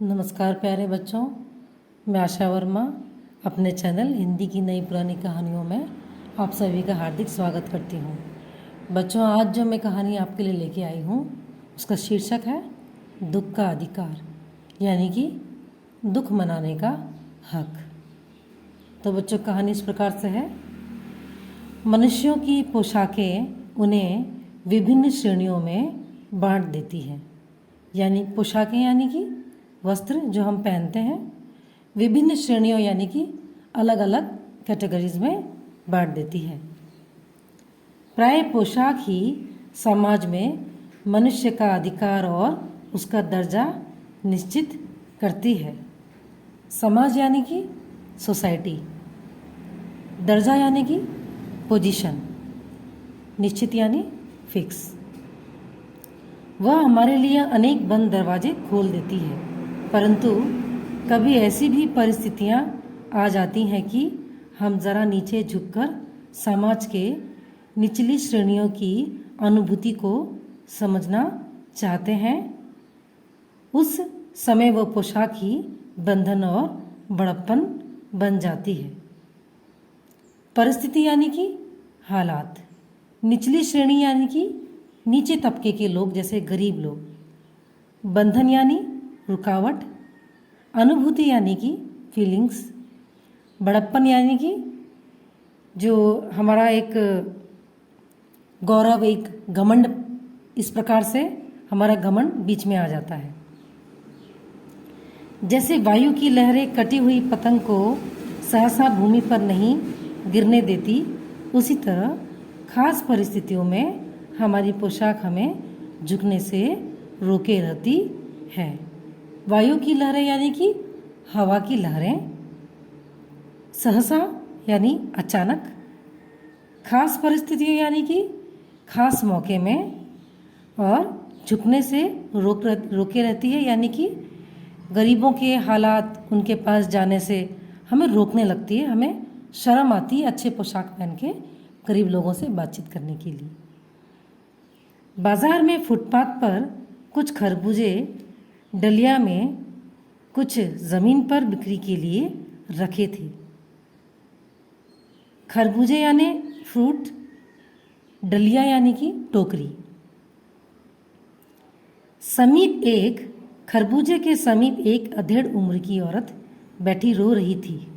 नमस्कार प्यारे बच्चों, मैं आशा वर्मा अपने चैनल हिंदी की नई पुरानी कहानियों में आप सभी का हार्दिक स्वागत करती हूँ। बच्चों, आज जो मैं कहानी आपके लिए लेके आई हूँ उसका शीर्षक है दुख का अधिकार, यानी कि दुख मनाने का हक। तो बच्चों, कहानी इस प्रकार से है। मनुष्यों की पोशाकें उन्हें विभिन्न श्रेणियों में बांट देती हैं। यानी पोशाकें यानी कि वस्त्र जो हम पहनते हैं, विभिन्न श्रेणियों यानी कि अलग अलग कैटेगरीज में बांट देती है। प्राय पोशाक ही समाज में मनुष्य का अधिकार और उसका दर्जा निश्चित करती है। समाज यानी कि सोसाइटी, दर्जा यानी कि पोजीशन, निश्चित यानी फिक्स। वह हमारे लिए अनेक बंद दरवाजे खोल देती है, परंतु कभी ऐसी भी परिस्थितियां आ जाती हैं कि हम ज़रा नीचे झुककर समाज के निचली श्रेणियों की अनुभूति को समझना चाहते हैं। उस समय वह पोशाक ही बंधन और बड़प्पन बन जाती है। परिस्थिति यानी कि हालात, निचली श्रेणी यानी कि नीचे तबके के लोग जैसे गरीब लोग, बंधन यानी रुकावट, अनुभूति यानी कि फीलिंग्स, बड़प्पन यानी कि जो हमारा एक गौरव, एक घमंड, इस प्रकार से हमारा घमंड बीच में आ जाता है। जैसे वायु की लहरें कटी हुई पतंग को सहसा भूमि पर नहीं गिरने देती, उसी तरह खास परिस्थितियों में हमारी पोशाक हमें झुकने से रोके रहती है। वायु की लहरें यानी कि हवा की लहरें, सहसा यानी अचानक, खास परिस्थितियों यानी कि खास मौके में, और झुकने से रोके रहती है यानी कि गरीबों के हालात, उनके पास जाने से हमें रोकने लगती है, हमें शर्म आती है अच्छे पोशाक पहन के गरीब लोगों से बातचीत करने के लिए। बाजार में फुटपाथ पर कुछ खरबूजे डलिया में कुछ ज़मीन पर बिक्री के लिए रखे थे। खरबूजे यानी फ्रूट, डलिया यानी कि टोकरी। समीप एक खरबूजे के समीप एक अधेड़ उम्र की औरत बैठी रो रही थी।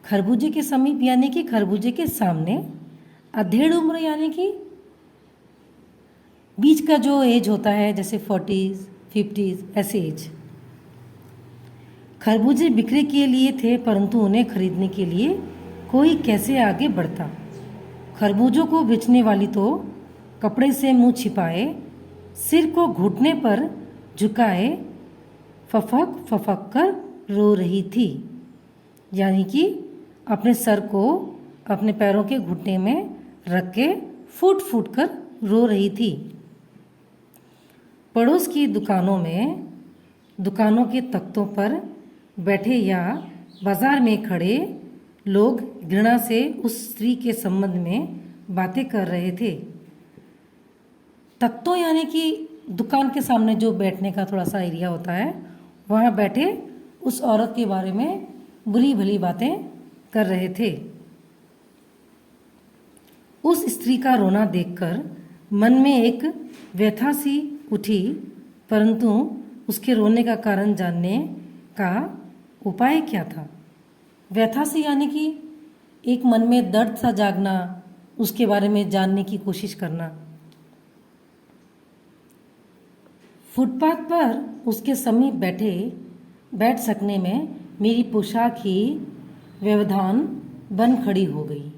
खरबूजे के समीप यानी कि खरबूजे के सामने, अधेड़ उम्र यानी कि बीच का जो एज होता है, जैसे 40s 50s, ऐसे एज। खरबूजे बिक्री के लिए थे, परंतु उन्हें खरीदने के लिए कोई कैसे आगे बढ़ता। खरबूजों को बेचने वाली तो कपड़े से मुंह छिपाए, सिर को घुटने पर झुकाए फफक फफक कर रो रही थी। यानी कि अपने सर को अपने पैरों के घुटने में रख के फूट फूट कर रो रही थी। पड़ोस की दुकानों के तख्तों पर बैठे या बाजार में खड़े लोग घृणा से उस स्त्री के संबंध में बातें कर रहे थे। तख्तों यानी कि दुकान के सामने जो बैठने का थोड़ा सा एरिया होता है, वहाँ बैठे उस औरत के बारे में बुरी भली बातें कर रहे थे। उस स्त्री का रोना देखकर मन में एक व्यथा सी उठी, परंतु उसके रोने का कारण जानने का उपाय क्या था। व्यथा सी यानी कि एक मन में दर्द सा जागना, उसके बारे में जानने की कोशिश करना। फुटपाथ पर उसके समीप बैठ सकने में मेरी पोशाक ही व्यवधान बन खड़ी हो गई।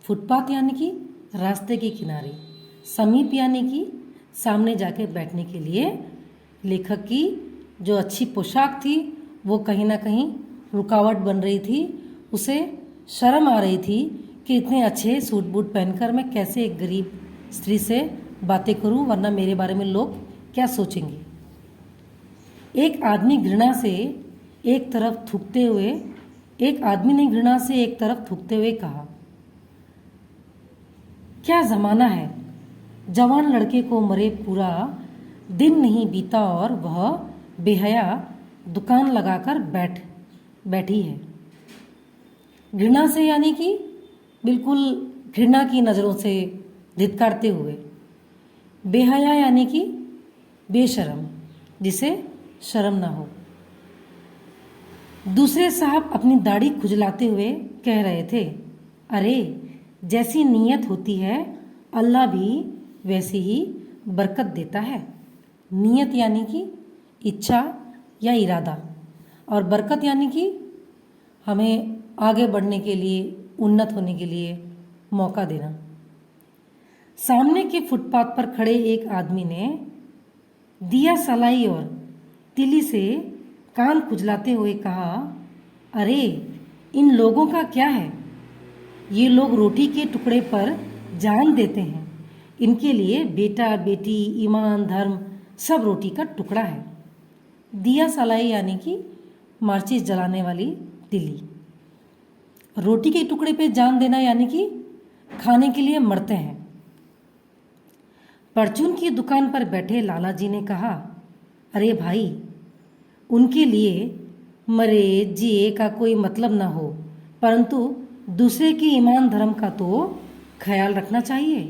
फुटपाथ यानी कि रास्ते के किनारे, समीप यानी कि सामने जाके बैठने के लिए लेखक की जो अच्छी पोशाक थी वो कहीं ना कहीं रुकावट बन रही थी। उसे शर्म आ रही थी कि इतने अच्छे सूट बूट पहनकर मैं कैसे एक गरीब स्त्री से बातें करूं, वरना मेरे बारे में लोग क्या सोचेंगे। एक आदमी ने घृणा से एक तरफ थूकते हुए कहा, क्या जमाना है, जवान लड़के को मरे पूरा दिन नहीं बीता और वह बेहया दुकान लगाकर बैठी है। घृणा से यानी कि बिल्कुल घृणा की नज़रों से धिक्कारते हुए। बेहया यानी कि बेशर्म, जिसे शर्म ना हो। दूसरे साहब अपनी दाढ़ी खुजलाते हुए कह रहे थे, अरे जैसी नीयत होती है अल्लाह भी वैसी ही बरकत देता है। नीयत यानी कि इच्छा या इरादा, और बरकत यानी कि हमें आगे बढ़ने के लिए, उन्नत होने के लिए मौका देना। सामने के फुटपाथ पर खड़े एक आदमी ने दिया सलाई और तिली से कान खुजलाते हुए कहा, अरे इन लोगों का क्या है? ये लोग रोटी के टुकड़े पर जान देते हैं। इनके लिए बेटा बेटी, ईमान, धर्म सब रोटी का टुकड़ा है। दिया सलाई यानी कि माचिस जलाने वाली तिली। रोटी के टुकड़े पे जान देना यानी कि खाने के लिए मरते हैं। परचून की दुकान पर बैठे लाला जी ने कहा, अरे भाई, उनके लिए मरे जिए का कोई मतलब ना हो, परंतु दूसरे के ईमान धर्म का तो ख्याल रखना चाहिए।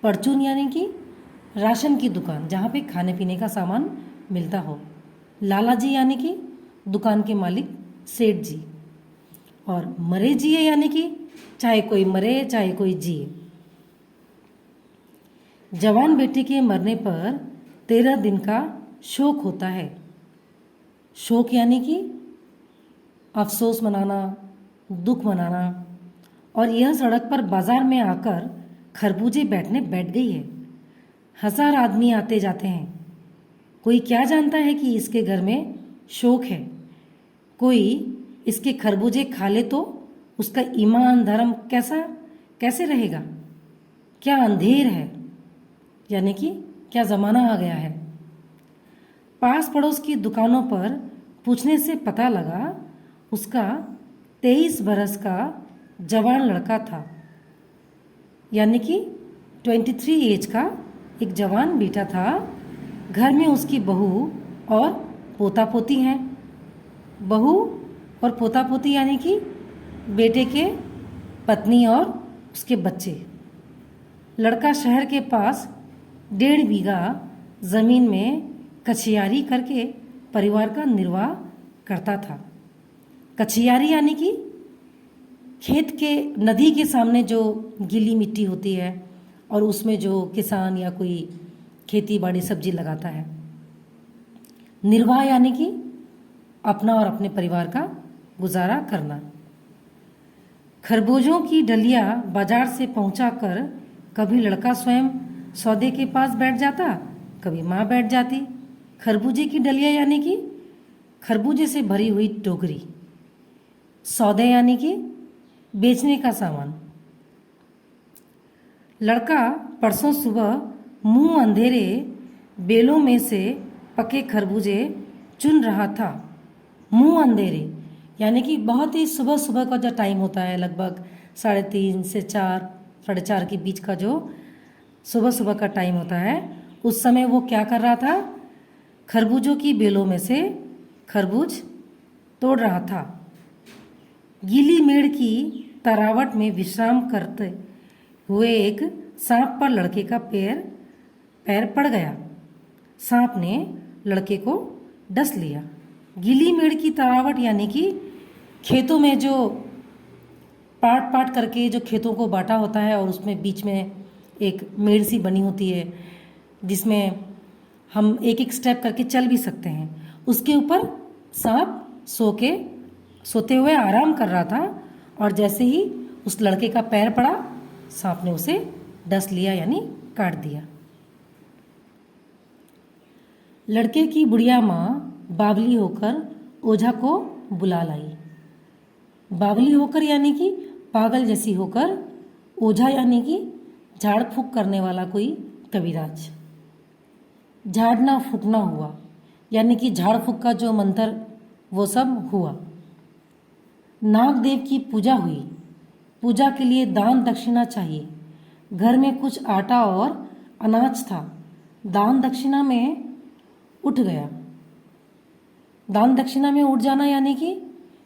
परचून यानी कि राशन की दुकान, जहाँ पे खाने पीने का सामान मिलता हो। लाला जी यानी कि दुकान के मालिक सेठ जी। और मरे जिए यानी कि चाहे कोई मरे चाहे कोई जिए। जवान बेटे के मरने पर 13 दिन का शोक होता है। शोक यानी कि अफसोस मनाना, दुख मनाना। और यह सड़क पर बाजार में आकर खरबूजे बैठ गई है। 1000 आदमी आते जाते हैं। कोई क्या जानता है कि इसके घर में शोक है? कोई इसके खरबूजे खा ले तो उसका ईमान धर्म कैसे रहेगा? क्या अंधेर है, यानी कि क्या ज़माना आ गया है। पास पड़ोस की दुकानों पर पूछने से पता लगा उसका 23 बरस का जवान लड़का था, यानी कि 23 एज का एक जवान बेटा था। घर में उसकी बहू और पोता पोती हैं। बहू और पोता पोती यानी कि बेटे के पत्नी और उसके बच्चे। लड़का शहर के पास 1.5 बीघा ज़मीन में कछियारी करके परिवार का निर्वाह करता था। कछियारी यानी कि खेत के नदी के सामने जो गीली मिट्टी होती है और उसमें जो किसान या कोई खेती बाड़ी सब्जी लगाता है। निर्वाह यानी कि अपना और अपने परिवार का गुजारा करना। खरबूजों की डलिया बाजार से पहुंचा कर कभी लड़का स्वयं सौदे के पास बैठ जाता, कभी माँ बैठ जाती। खरबूजे की डलिया यानी कि खरबूजे से भरी हुई टोकरी। सौदे यानी कि बेचने का सामान। लड़का परसों सुबह मुंह अंधेरे बेलों में से पके खरबूजे चुन रहा था। मुंह अंधेरे यानी कि बहुत ही सुबह सुबह का जो टाइम होता है, लगभग 3:30 से 4, 4:30 के बीच का जो सुबह सुबह का टाइम होता है, उस समय वो क्या कर रहा था? खरबूजों की बेलों में से खरबूज तोड़ रहा था। गीली मेड़ की तरावट में विश्राम करते हुए एक सांप पर लड़के का पैर पड़ गया। सांप ने लड़के को डस लिया। गीली मेड़ की तरावट यानी कि खेतों में जो पाट करके जो खेतों को बांटा होता है और उसमें बीच में एक मेड़ सी बनी होती है जिसमें हम एक एक स्टेप करके चल भी सकते हैं। उसके ऊपर सांप सोते हुए आराम कर रहा था और जैसे ही उस लड़के का पैर पड़ा, सांप ने उसे डस लिया यानी काट दिया। लड़के की बुढ़िया माँ बावली होकर ओझा को बुला लाई। बावली होकर यानी कि पागल जैसी होकर, ओझा यानी कि झाड़ फूक करने वाला कोई कविराज। झाड़ना फूकना हुआ यानी कि झाड़ फूक का जो मंत्र वो सब हुआ। नागदेव की पूजा हुई। पूजा के लिए दान दक्षिणा चाहिए। घर में कुछ आटा और अनाज था। दान दक्षिणा में उठ गया। दान दक्षिणा में उठ जाना यानी कि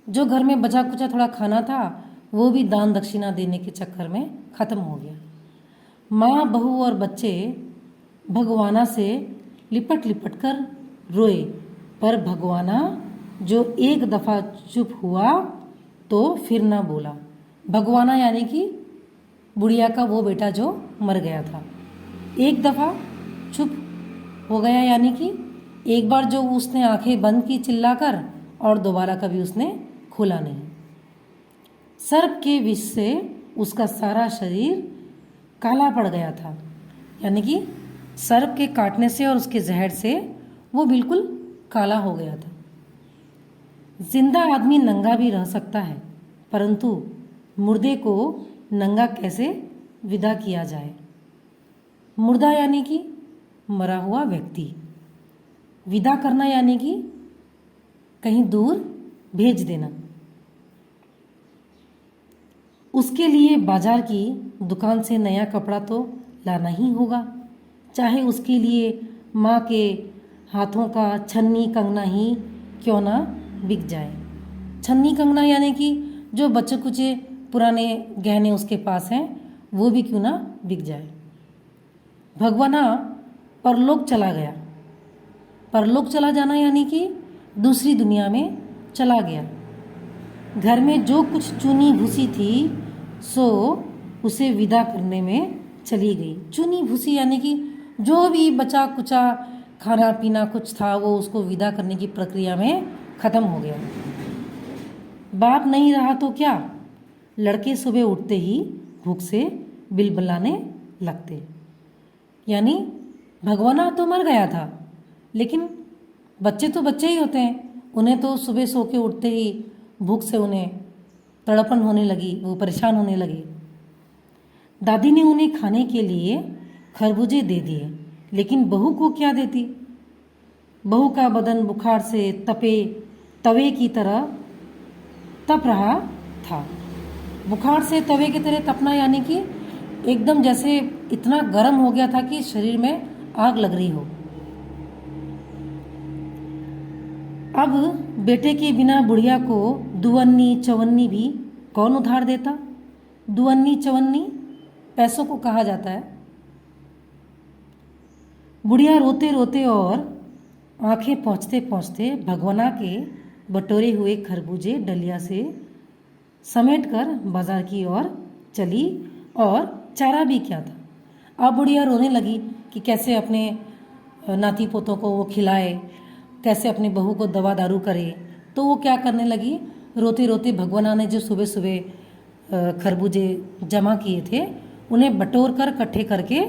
जो घर में बचा कुचा थोड़ा खाना था वो भी दान दक्षिणा देने के चक्कर में ख़त्म हो गया। माँ, बहू और बच्चे भगवाना से लिपट लिपट कर रोए, पर भगवाना जो एक दफ़ा चुप हुआ तो फिर ना बोला। भगवाना यानी कि बुढ़िया का वो बेटा जो मर गया था, एक दफ़ा चुप हो गया यानी कि एक बार जो उसने आंखें बंद की चिल्लाकर और दोबारा कभी उसने खोला नहीं। सर्प के विष से उसका सारा शरीर काला पड़ गया था, यानी कि सर्प के काटने से और उसके जहर से वो बिल्कुल काला हो गया था। जिंदा आदमी नंगा भी रह सकता है, परंतु मुर्दे को नंगा कैसे विदा किया जाए। मुर्दा यानी कि मरा हुआ व्यक्ति, विदा करना यानी कि कहीं दूर भेज देना। उसके लिए बाजार की दुकान से नया कपड़ा तो लाना ही होगा, चाहे उसके लिए माँ के हाथों का छन्नी कंगना ही क्यों ना बिक जाए। छन्नी कंगना यानी कि जो बच्चे कुचे पुराने गहने उसके पास हैं वो भी क्यों ना बिक जाए। भगवाना परलोक चला गया। परलोक चला जाना यानी कि दूसरी दुनिया में चला गया। घर में जो कुछ चुनी भूसी थी सो उसे विदा करने में चली गई। चुनी भूसी यानी कि जो भी बचा कुचा खाना पीना कुछ था वो उसको विदा करने की प्रक्रिया में ख़त्म हो गया। बाप नहीं रहा तो क्या, लड़के सुबह उठते ही भूख से बिलबिलाने लगते। यानी भगवाना तो मर गया था, लेकिन बच्चे तो बच्चे ही होते हैं, उन्हें तो सुबह सो के उठते ही भूख से उन्हें तड़पन होने लगी, वो परेशान होने लगे। दादी ने उन्हें खाने के लिए खरबूजे दे दिए, लेकिन बहू को क्या देती। बहू का बदन बुखार से तवे की तरह तप रहा था। बुखार से तवे की तरह तपना यानी कि एकदम जैसे इतना गर्म हो गया था कि शरीर में आग लग रही हो। अब बेटे के बिना बुढ़िया को दुवन्नी चवन्नी भी कौन उधार देता। दुवन्नी चवन्नी पैसों को कहा जाता है। बुढ़िया रोते रोते और आंखें पहुँचते पहुँचते भगवाना के बटोरे हुए खरबूजे डलिया से समेट कर बाजार की ओर चली, और चारा भी क्या था। अब बुढ़िया रोने लगी कि कैसे अपने नाती पोतों को वो खिलाए, कैसे अपनी बहू को दवा दारू करे। तो वो क्या करने लगी, रोते रोते भगवाना ने जो सुबह सुबह खरबूजे जमा किए थे उन्हें बटोर कर इकट्ठे करके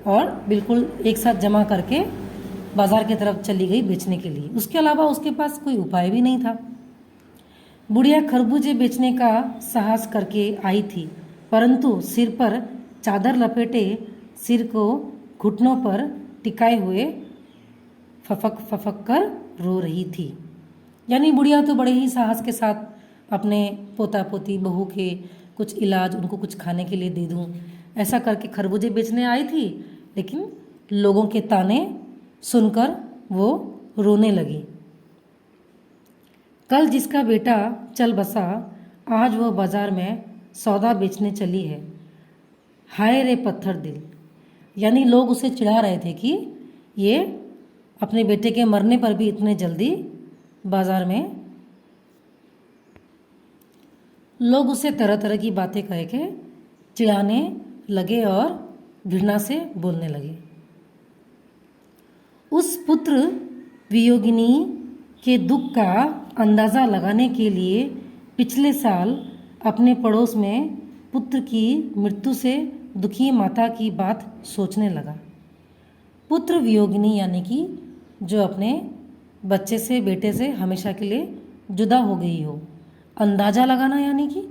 और बिल्कुल एक साथ जमा करके बाजार की तरफ चली गई बेचने के लिए। उसके अलावा उसके पास कोई उपाय भी नहीं था। बुढ़िया खरबूजे बेचने का साहस करके आई थी, परंतु सिर पर चादर लपेटे, सिर को घुटनों पर टिकाए हुए फफक फफक कर रो रही थी। यानी बुढ़िया तो बड़े ही साहस के साथ अपने पोता पोती बहू के कुछ इलाज, उनको कुछ खाने के लिए दे दूं, ऐसा करके खरबूजे बेचने आई थी, लेकिन लोगों के ताने सुनकर वो रोने लगी। कल जिसका बेटा चल बसा, आज वह बाजार में सौदा बेचने चली है। हाय रे पत्थर दिल। यानी लोग उसे चिढ़ा रहे थे कि ये अपने बेटे के मरने पर भी इतने जल्दी बाजार में, लोग उसे तरह तरह की बातें कह के चिढ़ाने लगे और घृणा से बोलने लगे। उस पुत्र वियोगिनी के दुख का अंदाज़ा लगाने के लिए पिछले साल अपने पड़ोस में पुत्र की मृत्यु से दुखी माता की बात सोचने लगा। पुत्र वियोगिनी यानी कि जो अपने बच्चे से, बेटे से हमेशा के लिए जुदा हो गई हो। अंदाज़ा लगाना यानी कि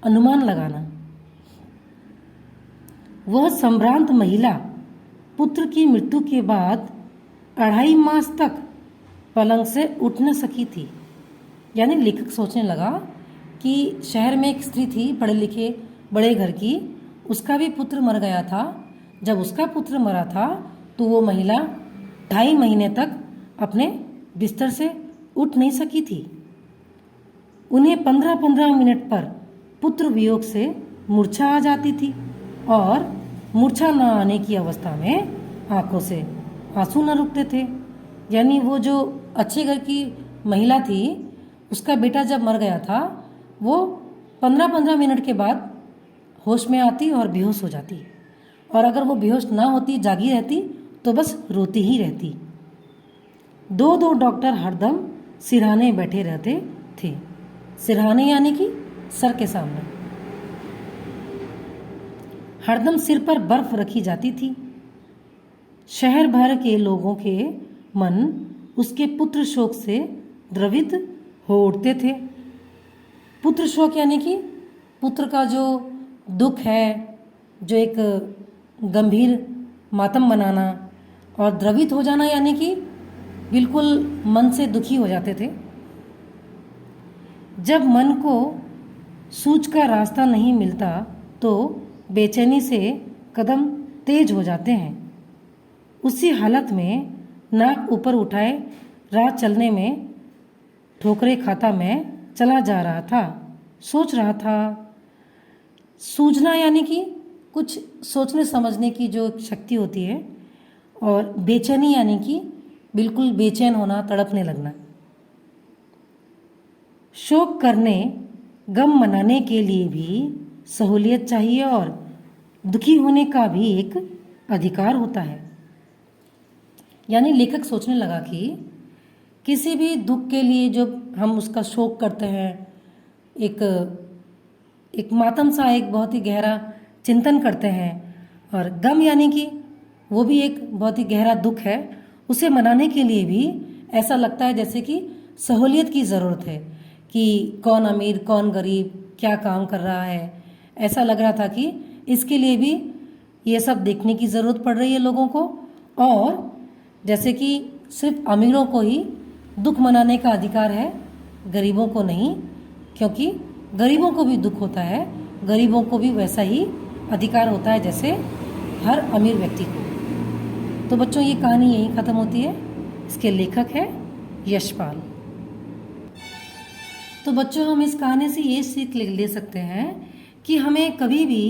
अनुमान लगाना। वह संभ्रांत महिला पुत्र की मृत्यु के बाद 2.5 मास तक पलंग से उठ न सकी थी। यानी लेखक सोचने लगा कि शहर में एक स्त्री थी पढ़े लिखे बड़े घर की, उसका भी पुत्र मर गया था। जब उसका पुत्र मरा था तो वो महिला 2.5 महीने तक अपने बिस्तर से उठ नहीं सकी थी। उन्हें 15-15 मिनट पर पुत्र वियोग से मूर्छा आ जाती थी और मूर्छा न आने की अवस्था में आंखों से आंसू न रुकते थे। यानी वो जो अच्छे घर की महिला थी, उसका बेटा जब मर गया था, वो 15-15 मिनट के बाद होश में आती और बेहोश हो जाती, और अगर वो बेहोश ना होती, जागी रहती, तो बस रोती ही रहती। दो डॉक्टर हरदम सिरहाने बैठे रहते थे। सिरहाने यानी कि सर के सामने। हरदम सिर पर बर्फ रखी जाती थी। शहर भर के लोगों के मन उसके पुत्र शोक से द्रवित हो उठते थे। पुत्र शोक यानी कि पुत्र का जो दुख है, जो एक गंभीर मातम बनाना, और द्रवित हो जाना यानी कि बिल्कुल मन से दुखी हो जाते थे। जब मन को सूझ का रास्ता नहीं मिलता तो बेचैनी से कदम तेज हो जाते हैं। उसी हालत में नाक ऊपर उठाए राह चलने में ठोकरें खाता मैं चला जा रहा था। सोच रहा था। सूझना यानी कि कुछ सोचने समझने की जो शक्ति होती है, और बेचैनी यानी कि बिल्कुल बेचैन होना, तड़पने लगना। शोक करने, गम मनाने के लिए भी सहूलियत चाहिए और दुखी होने का भी एक अधिकार होता है। यानी लेखक सोचने लगा कि किसी भी दुख के लिए जब हम उसका शोक करते हैं, एक मातम सा, एक बहुत ही गहरा चिंतन करते हैं, और गम यानी कि वो भी एक बहुत ही गहरा दुख है, उसे मनाने के लिए भी ऐसा लगता है जैसे कि सहूलियत की ज़रूरत है कि कौन अमीर कौन गरीब, क्या काम कर रहा है। ऐसा लग रहा था कि इसके लिए भी ये सब देखने की ज़रूरत पड़ रही है लोगों को, और जैसे कि सिर्फ अमीरों को ही दुख मनाने का अधिकार है, गरीबों को नहीं, क्योंकि गरीबों को भी दुख होता है, गरीबों को भी वैसा ही अधिकार होता है जैसे हर अमीर व्यक्ति को। तो बच्चों, ये कहानी यहीं ख़त्म होती है। इसके लेखक है यशपाल। तो बच्चों, हम इस कहानी से ये सीख ले सकते हैं कि हमें कभी भी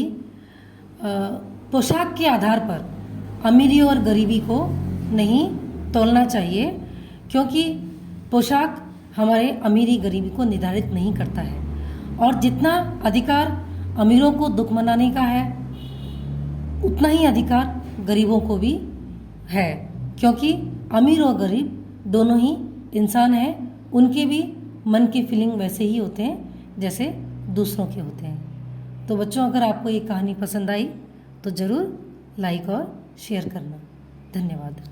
पोशाक के आधार पर अमीरी और गरीबी को नहीं तोलना चाहिए, क्योंकि पोशाक हमारे अमीरी गरीबी को निर्धारित नहीं करता है। और जितना अधिकार अमीरों को दुख मनाने का है, उतना ही अधिकार गरीबों को भी है, क्योंकि अमीर और गरीब दोनों ही इंसान हैं, उनके भी मन के फीलिंग वैसे ही होते हैं जैसे दूसरों के होते हैं। तो बच्चों, अगर आपको ये कहानी पसंद आई तो ज़रूर लाइक और शेयर करना। धन्यवाद।